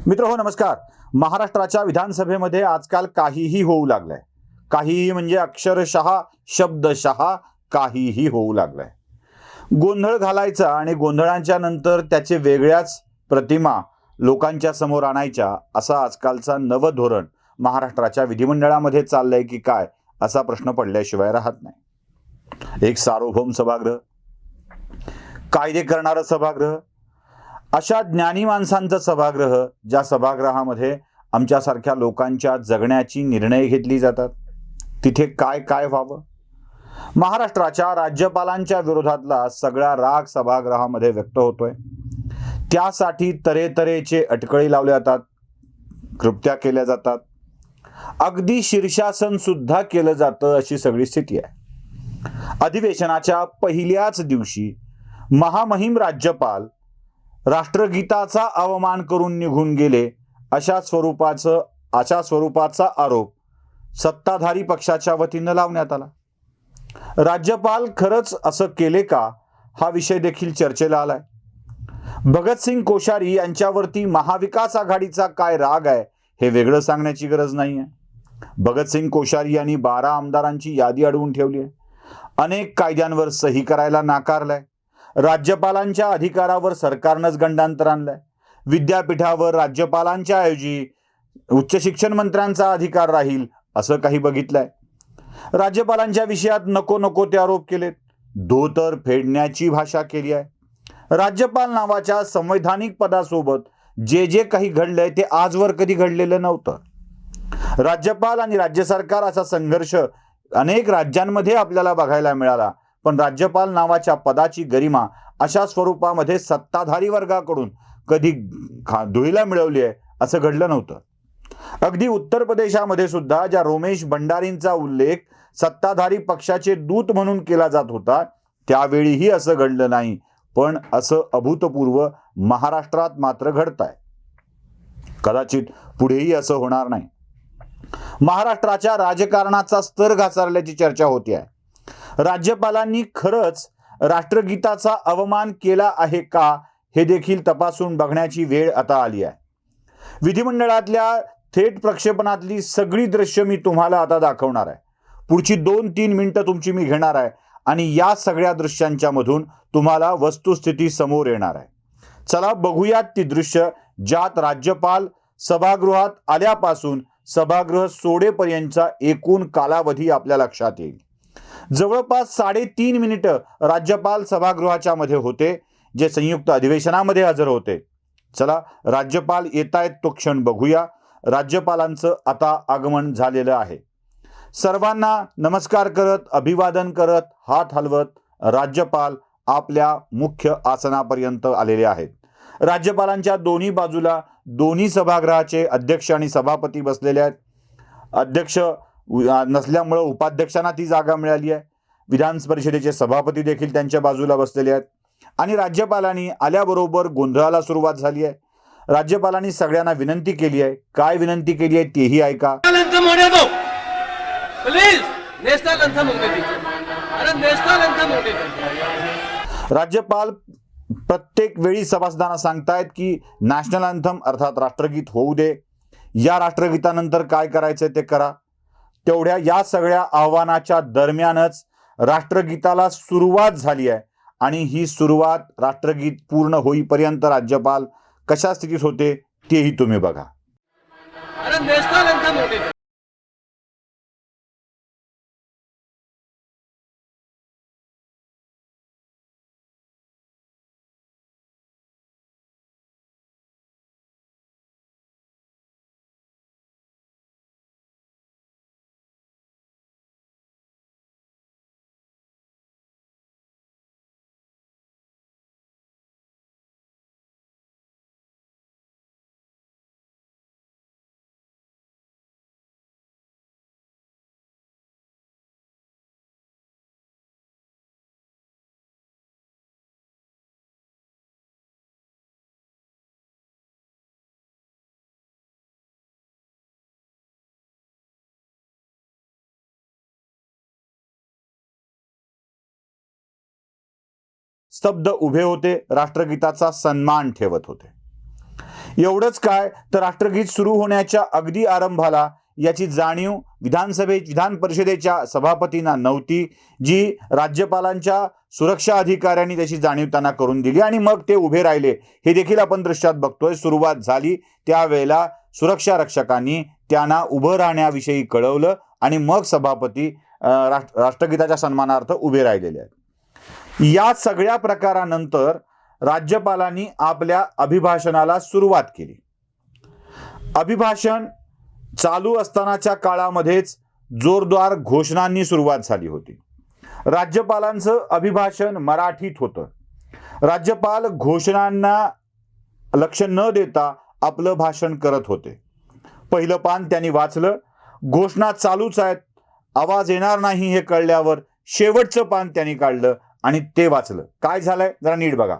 मित्र हो नमस्कार. महाराष्ट्राच्या विधानसभेमध्ये आजकाल काहीही होऊ लागलंय. काहीही म्हणजे अक्षरशः शब्दशः काहीही होऊ लागलंय. गोंधळ घालायचा आणि गोंधळांच्या नंतर त्याचे वेगळ्याच प्रतिमा लोकांच्या समोर आणायच्या असं आजकालचा नवं धोरण महाराष्ट्राच्या विधिमंडळामध्ये चाललंय की काय असा प्रश्न पडल्याशिवाय राहत नाही. एक सार्वभौम सभागृह, कायदे करणारं सभागृह, अशा ज्ञानी माणसांचं सभागृह ज्या सभागृहामध्ये आमच्यासारख्या लोकांच्या जगण्याची निर्णय घेतली जातात, तिथे काय काय व्हावं. महाराष्ट्राच्या राज्यपालांच्या विरोधातला सगळा राग सभागृहामध्ये व्यक्त होतोय. त्यासाठी तऱ्हेतऱ्हेचे अटकळी लावल्या जातात, कृत्या केल्या जातात, अगदी शीर्षासन सुद्धा केलं जातं अशी सगळी स्थिती आहे. अधिवेशनाच्या पहिल्याच दिवशी महामहिम राज्यपाल राष्ट्रगीताचा अवमान करून निघून गेले अशा स्वरूपाचा आरोप सत्ताधारी पक्षाच्या वतीनं लावण्यात आला. राज्यपाल खरंच असं केले का हा विषय देखील चर्चेला आलाय. भगतसिंग कोश्यारी यांच्यावरती महाविकास आघाडीचा काय राग आहे हे वेगळं सांगण्याची गरज नाही आहे. भगतसिंग कोश्यारी यांनी 12 आमदारांची यादी अडवून ठेवली आहे. अनेक कायद्यांवर सही करायला नाकारलाय. राज्यपालांच्या अधिकारावर सरकारनंच गंडांतर आणलंय. विद्यापीठावर राज्यपालांच्या ऐवजी उच्च शिक्षण मंत्र्यांचा अधिकार राहील असं काही बघितलंय. राज्यपालांच्या विषयात नको नको ते आरोप केलेत. धोतर फेडण्याची भाषा केली आहे. राज्यपाल नावाच्या संवैधानिक पदासोबत जे जे काही घडलंय ते आजवर कधी घडलेलं नव्हतं. राज्यपाल आणि राज्य सरकार असा संघर्ष अनेक राज्यांमध्ये आपल्याला बघायला मिळाला, पण राज्यपाल नावाच्या पदाची गरिमा अशा स्वरूपामध्ये सत्ताधारी वर्गाकडून कधी धुळीला मिळवली आहे असं घडलं नव्हतं. अगदी उत्तर प्रदेशामध्ये सुद्धा ज्या रोमेश भंडारींचा उल्लेख सत्ताधारी पक्षाचे दूत म्हणून केला जात होता त्यावेळीही असं घडलं नाही, पण असं अभूतपूर्व महाराष्ट्रात मात्र घडतंय. कदाचित पुढेही असं होणार नाही. महाराष्ट्राच्या राजकारणाचा स्तर घसरल्याची चर्चा होती आहे. राज्यपालांनी खरंच राष्ट्रगीताचा अवमान केला आहे का हे देखील तपासून बघण्याची वेळ आता आली आहे. विधिमंडळातल्या थेट प्रक्षेपणातली सगळी दृश्य मी तुम्हाला आता दाखवणार आहे. पुढची 2-3 मिनिटं तुमची मी घेणार आहे आणि या सगळ्या दृश्यांच्या मधून तुम्हाला वस्तुस्थिती समोर येणार आहे. चला बघूयात ती दृश्य ज्यात राज्यपाल सभागृहात आल्यापासून सभागृह सोडेपर्यंतचा एकूण कालावधी आपल्या लक्षात येईल. जवळपास 3.5 मिनिटं राज्यपाल सभागृहाच्या मध्ये होते, जे संयुक्त अधिवेशनामध्ये हजर होते. चला राज्यपाल येतायत तो क्षण बघूया. राज्यपालांचं आता आगमन झालेलं आहे. सर्वांना नमस्कार करत, अभिवादन करत, हात हलवत राज्यपाल आपल्या मुख्य आसनापर्यंत आलेले आहेत. राज्यपालांच्या दोन्ही बाजूला दोन्ही सभागृहाचे अध्यक्ष आणि सभापती बसलेले आहेत. अध्यक्ष नसल्यामुळं उपाध्यक्षांना ती जागा मिळाली आहे. विधान परिषदेचे सभापती देखील त्यांच्या बाजूला बसलेले आहेत आणि राज्यपालांनी आल्याबरोबर गोंधळाला सुरुवात झाली आहे. राज्यपालांनी सगळ्यांना विनंती केली आहे. काय विनंती केली आहे तेही ऐका. राज्यपाल प्रत्येक वेळी सभासदांना सांगतायत की नॅशनल अँथम अर्थात राष्ट्रगीत होऊ दे. या राष्ट्रगीतानंतर काय करायचंय ते करा. तेवढ्या या सगळ्या आव्हानाच्या दरम्यानच राष्ट्रगीताला सुरुवात झाली आहे आणि ही सुरुवात राष्ट्रगीत पूर्ण होईपर्यंत राज्यपाल कशा स्थितीत होते तेही तुम्ही बघा. स्तब्ध उभे होते, राष्ट्रगीताचा सन्मान ठेवत होते. एवढंच काय तर राष्ट्रगीत सुरू होण्याच्या अगदी आरंभाला याची जाणीव विधान परिषदेच्या सभापतींना नव्हती, जी राज्यपालांच्या सुरक्षा अधिकाऱ्यांनी त्याची जाणीव त्यांना करून दिली आणि मग ते उभे राहिले. हे देखील आपण दृश्यात बघतोय. सुरुवात झाली त्यावेळेला सुरक्षा रक्षकांनी त्यांना उभं राहण्याविषयी कळवलं आणि मग सभापती राष्ट्रगीताच्या सन्मानार्थ उभे राहिलेले आहेत. या सगळ्या प्रकारानंतर राज्यपालांनी आपल्या अभिभाषणाला सुरुवात केली. अभिभाषण चालू असतानाच्या काळामध्येच जोरदार घोषणांनी सुरुवात झाली होती. राज्यपालांचं अभिभाषण मराठीत होतं. राज्यपाल घोषणांना लक्ष न देता आपलं भाषण करत होते. पहिलं पान त्यांनी वाचलं. घोषणा चालूच आहेत, आवाज येणार नाही हे कळल्यावर शेवटचं पान त्यांनी काढलं आणि ते वाचलं. काय झालंय जरा नीट बघा.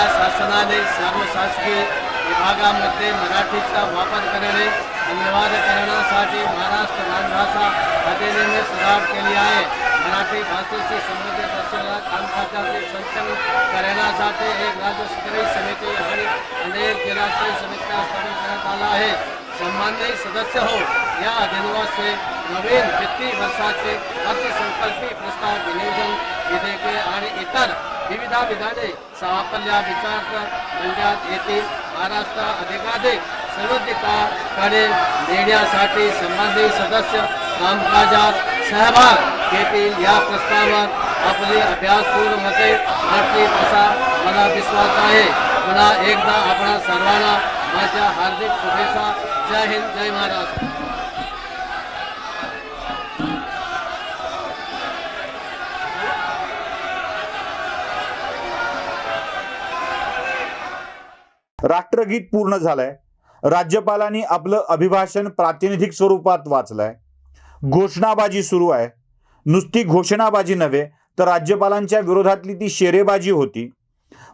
शासनाने सर्व शासकीय विभागांमध्ये मराठीचा वापर करणे अनिवार्य करण्यासाठी महाराष्ट्र राजभाषा अधिनियम सुधारणा केली आहे. मराठी भाषेशी संबंधित असलेल्या कामकाजाचे संचालन करण्यासाठी एक राज्यस्तरीय समिती आणि अनेक जिल्हास्तरीय समित्या स्थापन करण्यात आल्या आहे. सन्माननीय सदस्य हो, या अधिनियमाचे नवीन वित्तीय वर्षाचे अर्थसंकल्पीय प्रस्ताव विनियोजन विधेयके आणि इतर विविध विधाने आपल्या विचार मंडळात येतील. महाराष्ट्र अधिकाधिक समृद्धीकडे नेण्यासाठी संबंधित सदस्य कामकाजात सहभाग घेतील. या प्रस्तावावर आपली अभ्यासपूर्ण मते मांडतील असा मला विश्वास आहे. पुन्हा एकदा आपणा सर्वांना माझ्या हार्दिक शुभेच्छा. जय हिंद, जय महाराष्ट्र. राष्ट्रगीत पूर्ण झालंय. राज्यपालांनी आपलं अभिभाषण प्रातिनिधिक स्वरूपात वाचलंय. घोषणाबाजी सुरू आहे. नुसती घोषणाबाजी नव्हे तर राज्यपालांच्या विरोधातली ती शेरेबाजी होती.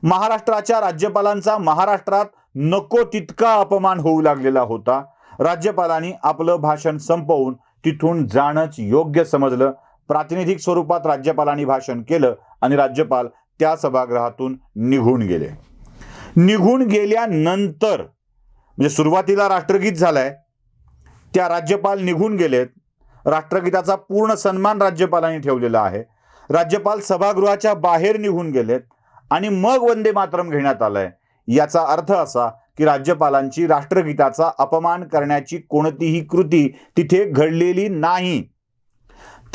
महाराष्ट्राच्या राज्यपालांचा महाराष्ट्रात नको तितका अपमान होऊ लागलेला होता. राज्यपालांनी आपलं भाषण संपवून तिथून जाणंच योग्य समजलं. प्रातिनिधिक स्वरूपात राज्यपालांनी भाषण केलं आणि राज्यपाल त्या सभागृहातून निघून गेले. निघून गेल्यानंतर म्हणजे सुरुवातीला राष्ट्रगीत झालंय, त्या राज्यपाल निघून गेलेत. राष्ट्रगीताचा पूर्ण सन्मान राज्यपालांनी ठेवलेला आहे. राज्यपाल सभागृहाच्या बाहेर निघून गेलेत आणि मग वंदे मातरम घेण्यात आलंय. याचा अर्थ असा की राज्यपालांची राष्ट्रगीताचा अपमान करण्याची कोणतीही कृती तिथे घडलेली नाही.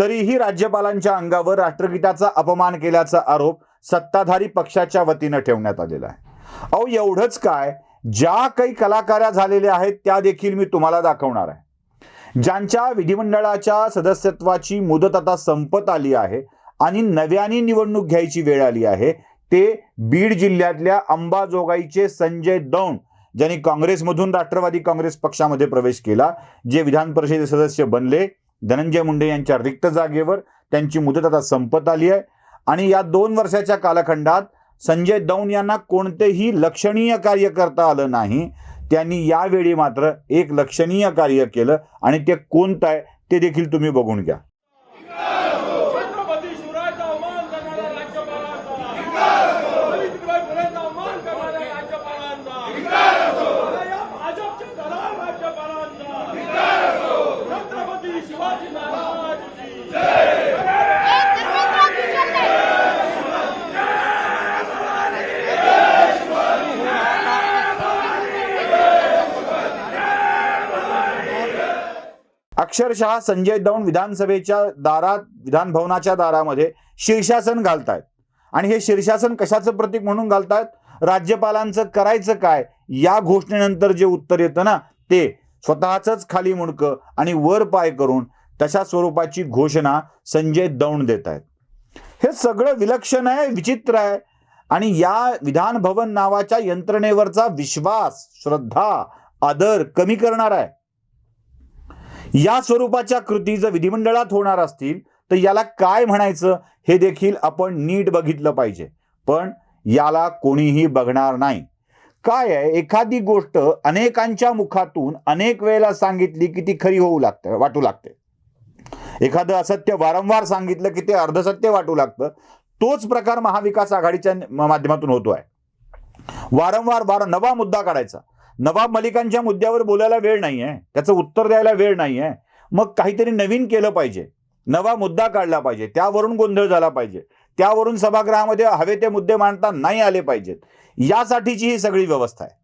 तरीही राज्यपालांच्या अंगावर राष्ट्रगीताचा अपमान केल्याचा आरोप सत्ताधारी पक्षाच्या वतीनं ठेवण्यात आलेला आहे. अहो एवढंच काय, ज्या काही कलाकार्या झालेल्या आहेत त्या देखील मी तुम्हाला दाखवणार आहे. ज्यांच्या विधिमंडळाच्या सदस्यत्वाची मुदत आता संपत आली आहे आणि नव्याने निवडणूक घ्यायची वेळ आली आहे, ते बीड जिल्ह्यातल्या अंबाजोगाईचे संजय दौंड, ज्यांनी काँग्रेसमधून राष्ट्रवादी काँग्रेस पक्षामध्ये प्रवेश केला, जे विधान परिषदेचे सदस्य बनले. धनंजय मुंडे यांच्या रिक्त जागेवर त्यांची मुदत आता संपत आली आहे आणि या 2 वर्षाच्या कालखंडात संजय दौंड यांना कोणतेही लक्षणीय कार्य करता आलं नाही. त्यांनी यावेळी मात्र एक लक्षणीय कार्य केलं आणि ते कोणतं आहे ते देखील तुम्ही बघून घ्या. अक्षरशः संजय दौंड विधानसभेच्या दारात, विधान भवनाच्या दारामध्ये शीर्षासन घालतायत. आणि हे शीर्षासन कशाचं प्रतीक म्हणून घालतायत? राज्यपालांचं करायचं काय या घोषणेनंतर जे उत्तर येतं ना, ते स्वतःच खाली मुंडकं आणि वर पाय करून तशा स्वरूपाची घोषणा संजय दौंड देत आहेत. हे सगळं विलक्षण आहे, विचित्र आहे आणि या विधान भवन नावाच्या यंत्रणेवरचा विश्वास, श्रद्धा, आदर कमी करणार आहे. या स्वरूपाच्या कृती जर विधिमंडळात होणार असतील तर याला काय म्हणायचं हे देखील आपण नीट बघितलं पाहिजे. पण याला कोणीही बघणार नाही. काय आहे, एखादी गोष्ट अनेकांच्या मुखातून अनेक वेळेला सांगितली की ती खरी वाटू लागते. एखादं असत्य वारंवार सांगितलं की ते अर्धसत्य वाटू लागतं. तोच प्रकार महाविकास आघाडीच्या माध्यमातून होतो आहे. वारंवार नवा मुद्दा काढायचा. नवाब मलिकांच्या मुद्द्यावर बोलायला वेळ नाही आहे, त्याचं उत्तर द्यायला वेळ नाही आहे. मग काहीतरी नवीन केलं पाहिजे, नवा मुद्दा काढला पाहिजे, त्यावरून गोंधळ झाला पाहिजे, त्यावरून सभागृहामध्ये हवे ते मुद्दे मांडता नाही आले पाहिजेत. यासाठीची ही सगळी व्यवस्था आहे.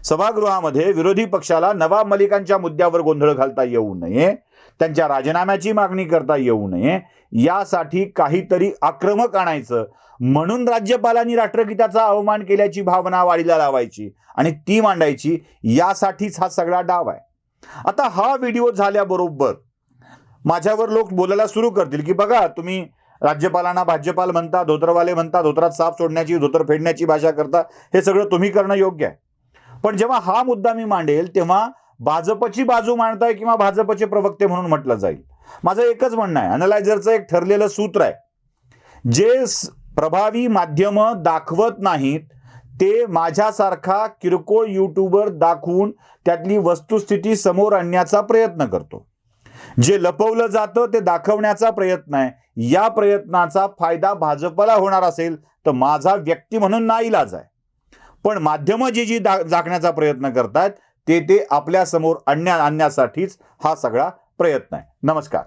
सभागृहामध्ये विरोधी पक्षाला नवाब मलिकांच्या मुद्द्यावर गोंधळ घालता येऊ नये, त्यांच्या राजीनाम्याची मागणी करता येऊ नये, यासाठी काहीतरी आक्रमक आणायचं. म्हणून राज्यपालांनी राष्ट्रगीताचा अवमान केल्याची भावना वाढीला लावायची आणि ती मांडायची. यासाठीच हा सगळा डाव आहे. आता हा व्हिडिओ झाल्याबरोबर माझ्यावर लोक बोलायला सुरू करतील की बघा, तुम्ही राज्यपालांना भाज्यपाल म्हणता, धोतरवाले म्हणता, धोतरात साप सोडण्याची, धोतर फेडण्याची भाषा करता. हे सगळं तुम्ही करणं योग्य आहे. पण जेव्हा हा मुद्दा मी मांडेल तेव्हा भाजपची बाजू मांडताय किंवा भाजपचे प्रवक्ते म्हणून म्हटलं जाईल. माझं एकच म्हणणं आहे, अनलायझरचं एक ठरलेलं सूत्र आहे, जे प्रभावी माध्यमं दाखवत नाहीत ते माझ्यासारखा किरकोळ युट्यूबर दाखवून त्यातली वस्तुस्थिती समोर आणण्याचा प्रयत्न करतो. जे लपवलं जातं ते दाखवण्याचा प्रयत्न आहे. या प्रयत्नाचा फायदा भाजपला होणार असेल तर माझा व्यक्ती म्हणून नाईलाज आहे. पण माध्यमं जी झाकण्याचा प्रयत्न करतात ते आपल्या समोर आणण्यासाठीच हा सगळा प्रयत्न आहे. नमस्कार.